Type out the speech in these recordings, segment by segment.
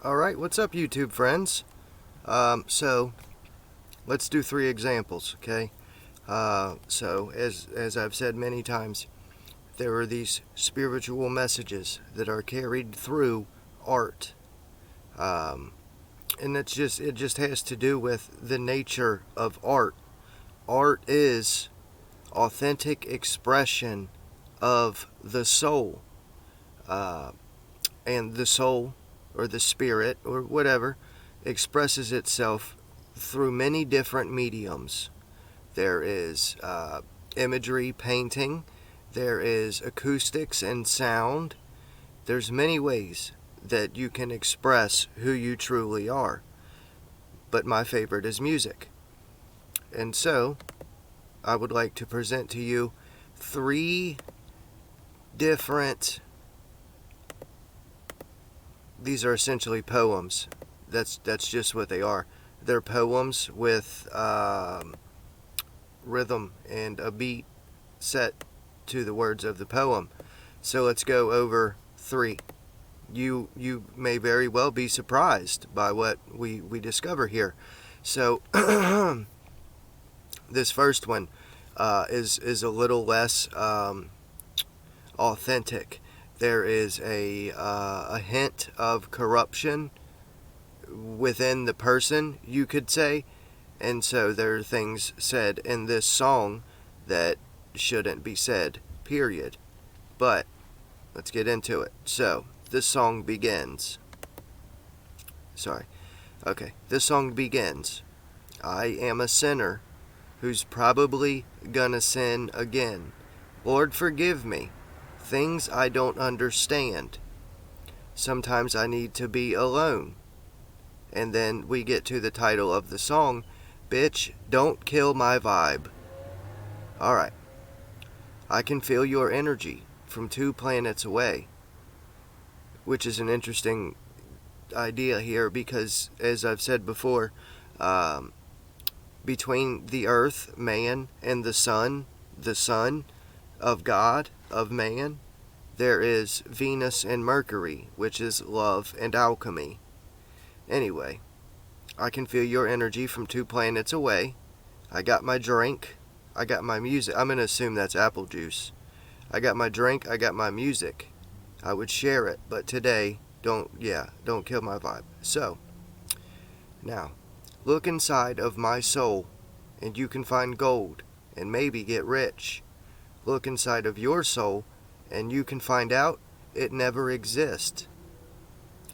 Alright, what's up, YouTube friends? So let's do 3 examples, okay? So, as I've said many times, there are these spiritual messages that are carried through art. And it just has to do with the nature of art. Art is authentic expression of the soul. And the soul, or the spirit, or whatever, expresses itself through many different mediums. There is imagery, painting. There is acoustics and sound. There's many ways that you can express who you truly are. But my favorite is music. And so, I would like to present to you 3 different... These are essentially poems. That's just what they are. They're poems with rhythm and a beat set to the words of the poem. So let's go over 3. You may very well be surprised by what we discover here. So this first one is a little less authentic. There is a hint of corruption within the person, you could say, and so there are things said in this song that shouldn't be said, period. But let's get into it. So this song begins. This song begins. I am a sinner who's probably gonna sin again. Lord, forgive me. Things I don't understand. Sometimes I need to be alone. And then we get to the title of the song, Bitch, Don't Kill My Vibe. Alright. I can feel your energy from 2 planets away. Which is an interesting idea here because, as I've said before, between the earth, man, and the sun of God, of man, there is Venus and Mercury, which is love and alchemy. Anyway, I can feel your energy from 2 planets away. I got my drink. I got my music. I'm going to assume that's apple juice. I got my drink. I got my music. I would share it, but today, don't kill my vibe. So, now, look inside of my soul, and you can find gold, and maybe get rich. Look inside of your soul, and you can find out it never exists.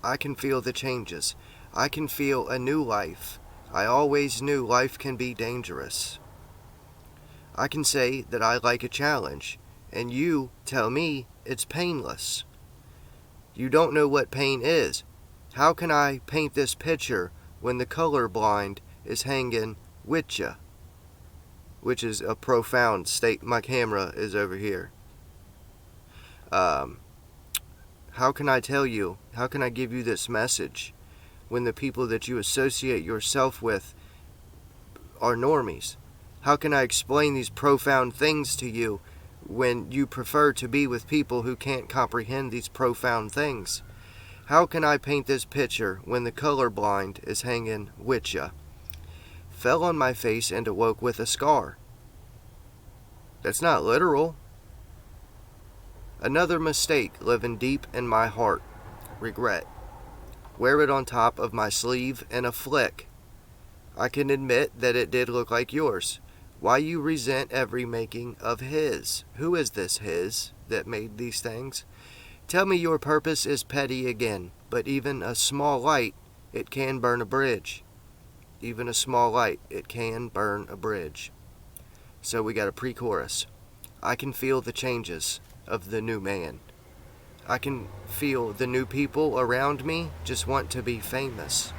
I can feel the changes. I can feel a new life. I always knew life can be dangerous. I can say that I like a challenge, and you tell me it's painless. You don't know what pain is. How can I paint this picture when the color blind is hanging with ya? Which is a profound state. My camera is over here. How can I tell you? How can I give you this message when the people that you associate yourself with are normies? How can I explain these profound things to you when you prefer to be with people who can't comprehend these profound things? How can I paint this picture when the colorblind is hanging with ya? Fell on my face and awoke with a scar. That's not literal. Another mistake living deep in my heart. Regret. Wear it on top of my sleeve in a flick. I can admit that it did look like yours. Why you resent every making of his? Who is this his that made these things? Tell me your purpose is petty again, but even a small light, it can burn a bridge. Even a small light, it can burn a bridge. So we got a pre-chorus. I can feel the changes of the new man. I can feel the new people around me just want to be famous.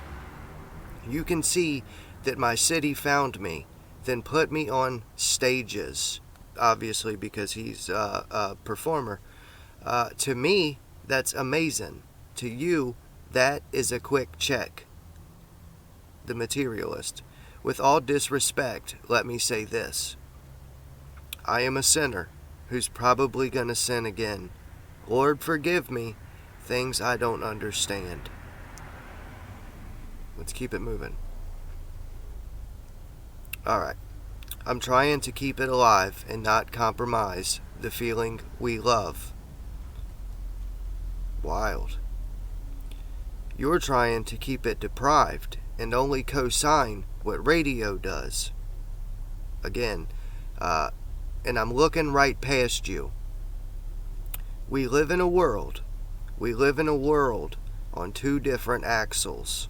You can see that my city found me, then put me on stages. Obviously because he's a performer. To me, that's amazing. To you, that is a quick check. The materialist. With all disrespect, let me say this. I am a sinner who's probably gonna sin again. Lord, forgive me, things I don't understand. let's keep it moving. Alright. I'm trying to keep it alive and not compromise the feeling we love. Wild. You're trying to keep it deprived and only co-sign what radio does. Again, and I'm looking right past you. We live in a world on two different axles.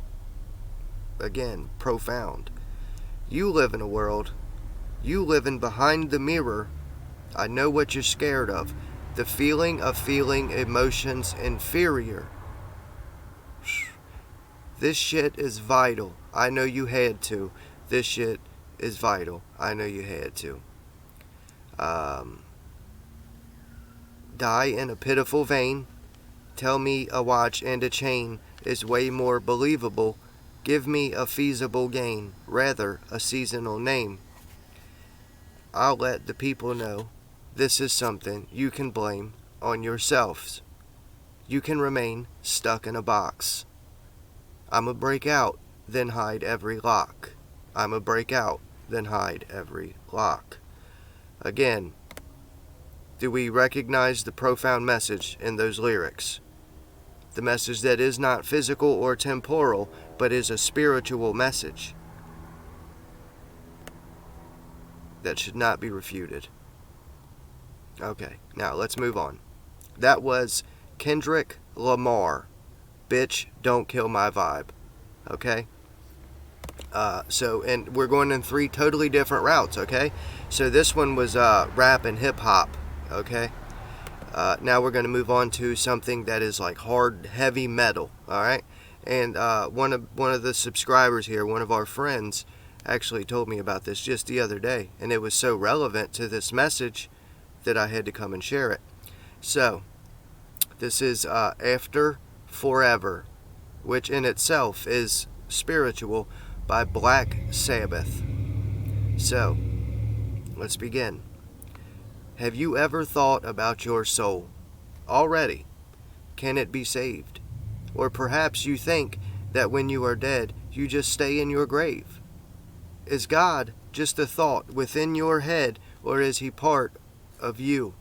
Again, profound. You live in a world, you living behind the mirror. I know what you're scared of. The feeling of feeling emotions inferior. This shit is vital. I know you had to. This shit is vital. I know you had to. Die in a pitiful vein. Tell me a watch and a chain is way more believable. Give me a feasible gain, rather a seasonal name. I'll let the people know this is something you can blame on yourselves. You can remain stuck in a box. I'ma break out, then hide every lock. I'ma break out, then hide every lock. Again, do we recognize the profound message in those lyrics? The message that is not physical or temporal, but is a spiritual message that should not be refuted. Okay, now let's move on. That was Kendrick Lamar. Bitch, don't kill my vibe. Okay? And we're going in three totally different routes, okay? So this one was rap and hip hop, okay? Now we're going to move on to something that is like hard, heavy metal, alright? And one of the subscribers here, one of our friends, actually told me about this just the other day, and it was so relevant to this message that I had to come and share it. So, this is After Forever, which in itself is spiritual, by Black Sabbath. So, let's begin. Have you ever thought about your soul? Already, can it be saved? Or perhaps you think that when you are dead, you just stay in your grave. Is God just a thought within your head, or is he part of you?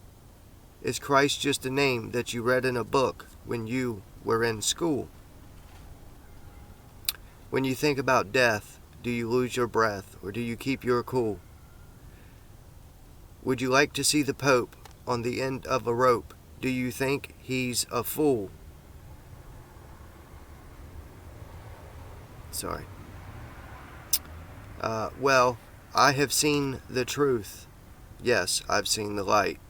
Is Christ just a name that you read in a book when you were in school? When you think about death, do you lose your breath, or do you keep your cool? Would you like to see the Pope on the end of a rope? Do you think he's a fool? Sorry. Well, I have seen the truth. Yes, I've seen the light.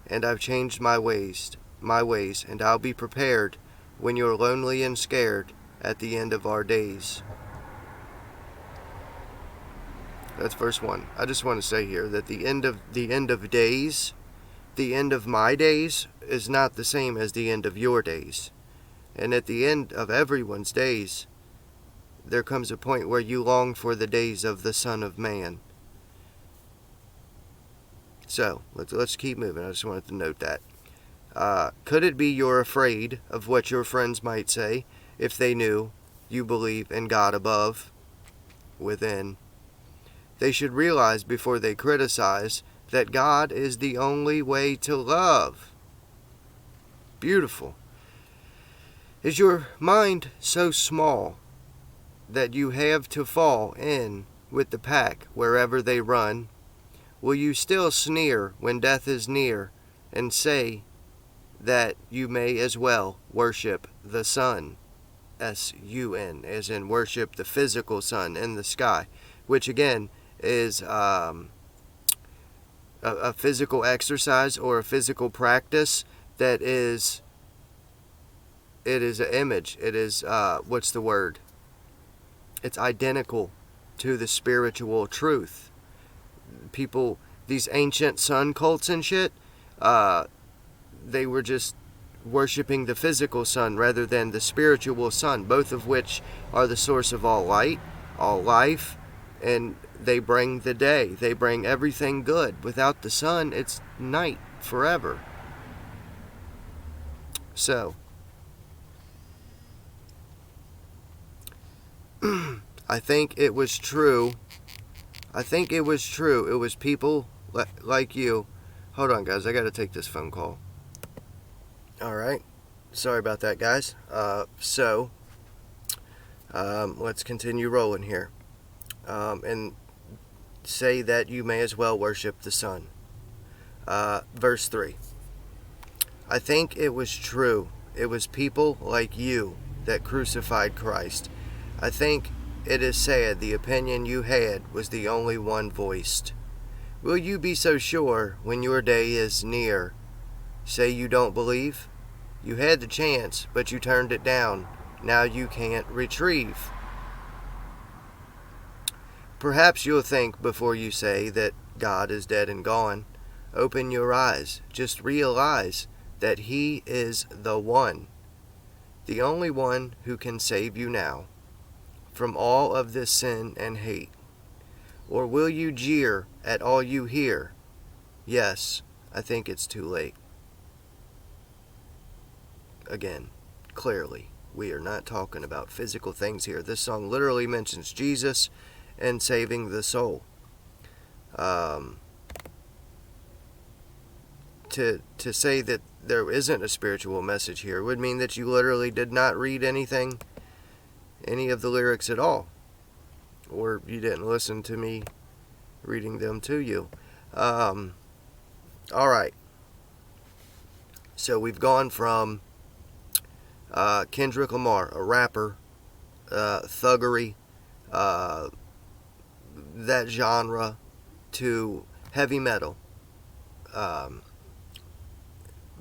And I've changed my ways, and I'll be prepared when you're lonely and scared at the end of our days. That's verse 1. I just want to say here that the end of days, the end of my days, is not the same as the end of your days. And at the end of everyone's days, there comes a point where you long for the days of the Son of Man. So, let's keep moving. I just wanted to note that. Could it be you're afraid of what your friends might say if they knew you believe in God above, within? They should realize before they criticize that God is the only way to love. Beautiful. Is your mind so small that you have to fall in with the pack wherever they run? Will you still sneer when death is near and say that you may as well worship the sun? S-U-N, as in worship the physical sun in the sky, which again is a physical exercise or a physical practice that is, it is an image. It is, what's the word? It's identical to the spiritual truth. People, these ancient sun cults and shit, they were just worshiping the physical sun rather than the spiritual sun, both of which are the source of all light, all life, and they bring the day. They bring everything good. Without the sun, it's night forever. So, I think it was true. I think it was true. It was people like you. Hold on, guys. I got to take this phone call. All right. Sorry about that, guys. Let's continue rolling here. And say that you may as well worship the Son. Verse 3. I think it was true. It was people like you that crucified Christ. I think it is said the opinion you had was the only one voiced. Will you be so sure when your day is near? Say you don't believe? You had the chance, but you turned it down. Now you can't retrieve. Perhaps you'll think before you say that God is dead and gone. Open your eyes. Just realize that He is the one, the only one who can save you now from all of this sin and hate. Or will you jeer at all you hear? Yes, I think it's too late. Again, clearly, we are not talking about physical things here. This song literally mentions Jesus and saving the soul. To say that there isn't a spiritual message here would mean that you literally did not read any of the lyrics at all, or you didn't listen to me reading them to you. All right. So we've gone from Kendrick Lamar, a rapper, thuggery, that genre, to heavy metal.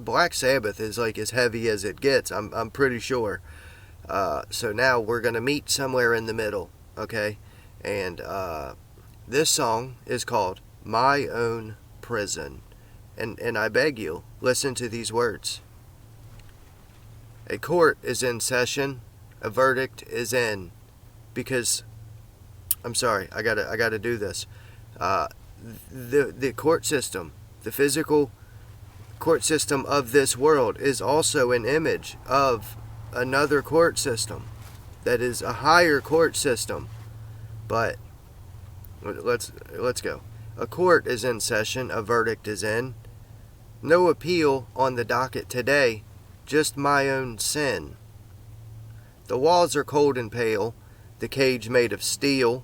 Black Sabbath is like as heavy as it gets, I'm pretty sure. So now we're going to meet somewhere in the middle, okay? And this song is called My Own Prison. And I beg you, listen to these words. A court is in session, a verdict is in. Because, I'm sorry, I gotta do this. The court system, the physical court system of this world is also an image of another court system that is a higher court system. But let's go. A court is in session, a verdict is in. No appeal on the docket today, just my own sin. The walls are cold and pale, the cage made of steel.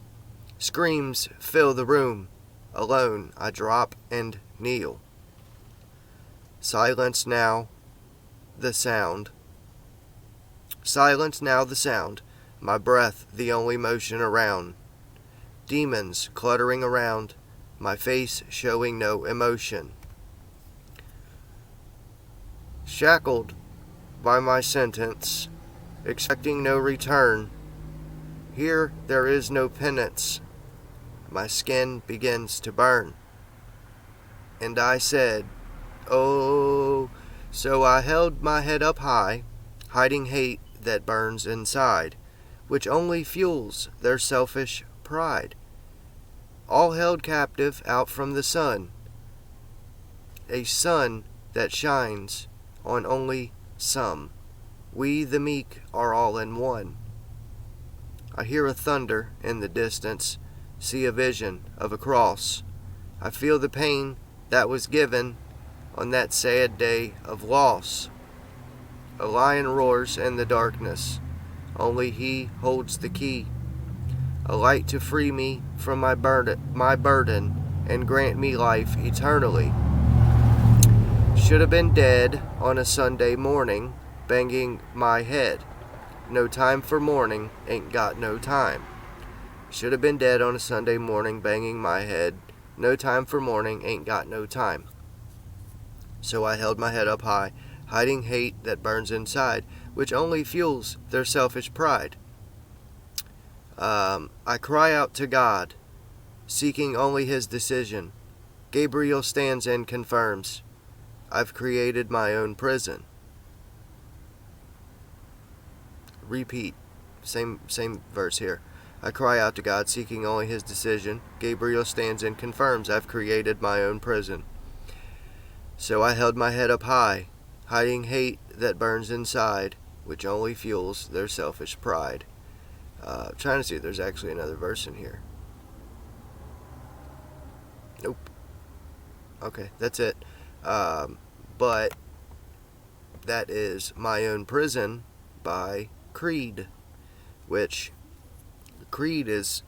Screams fill the room, alone I drop and kneel. Silence now the sound. Silence now the sound, my breath the only motion around. Demons cluttering around, my face showing no emotion. Shackled by my sentence, expecting no return. Here there is no penance, my skin begins to burn. And I said, oh, so I held my head up high, hiding hate that burns inside, which only fuels their selfish pride. All held captive out from the sun, a sun that shines on only some. We the meek are all in one. I hear a thunder in the distance, see a vision of a cross. I feel the pain that was given on that sad day of loss. A lion roars in the darkness, only he holds the key. A light to free me from my burden and grant me life eternally. Should have been dead on a Sunday morning, banging my head. No time for mourning, ain't got no time. Should have been dead on a Sunday morning, banging my head. No time for mourning, ain't got no time. So I held my head up high, hiding hate that burns inside, which only fuels their selfish pride. I cry out to God, seeking only His decision. Gabriel stands and confirms, I've created my own prison. Repeat, same verse here. I cry out to God, seeking only His decision. Gabriel stands and confirms, I've created my own prison. So I held my head up high, hiding hate that burns inside, which only fuels their selfish pride. Trying to see if there's actually another verse in here. Nope. Okay, that's it. But that is My Own Prison by Creed, which Creed is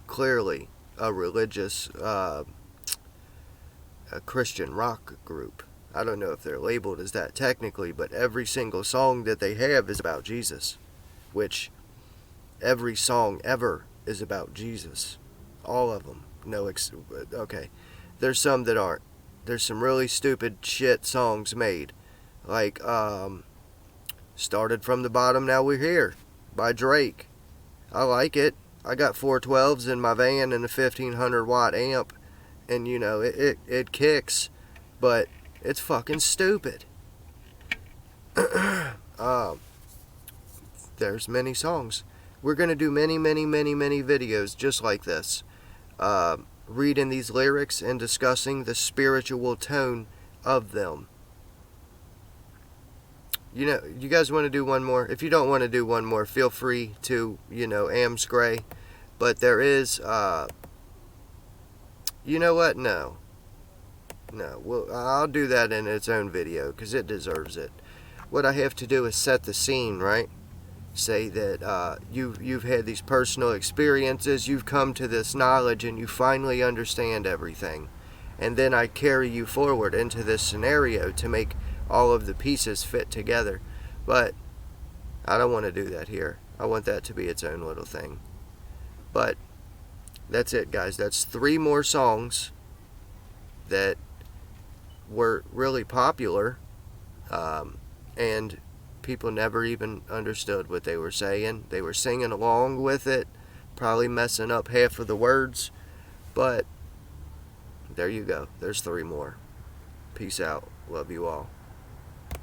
clearly a religious, a Christian rock group. I don't know if they're labeled as that technically, but every single song that they have is about Jesus, which every song ever is about Jesus. All of them. Okay. There's some that aren't. There's some really stupid shit songs made. Like, Started from the Bottom, Now We're Here by Drake. I like it. I got 412s in my van and a 1500 watt amp, and it kicks, but it's fucking stupid. There's many songs. We're going to do many, many, many, many videos just like this. Reading these lyrics and discussing the spiritual tone of them. You guys want to do one more? If you don't want to do one more, feel free to, amscray. But there is, you know what? No. Well, I'll do that in its own video because it deserves it. What I have to do is set the scene, right? Say that you've had these personal experiences, you've come to this knowledge, and you finally understand everything. And then I carry you forward into this scenario to make all of the pieces fit together. But I don't want to do that here. I want that to be its own little thing. But that's it, guys. That's 3 more songs that were really popular, and people never even understood what they were saying. They were singing along with it, probably messing up half of the words, but there you go. There's 3 more. Peace out. Love you all.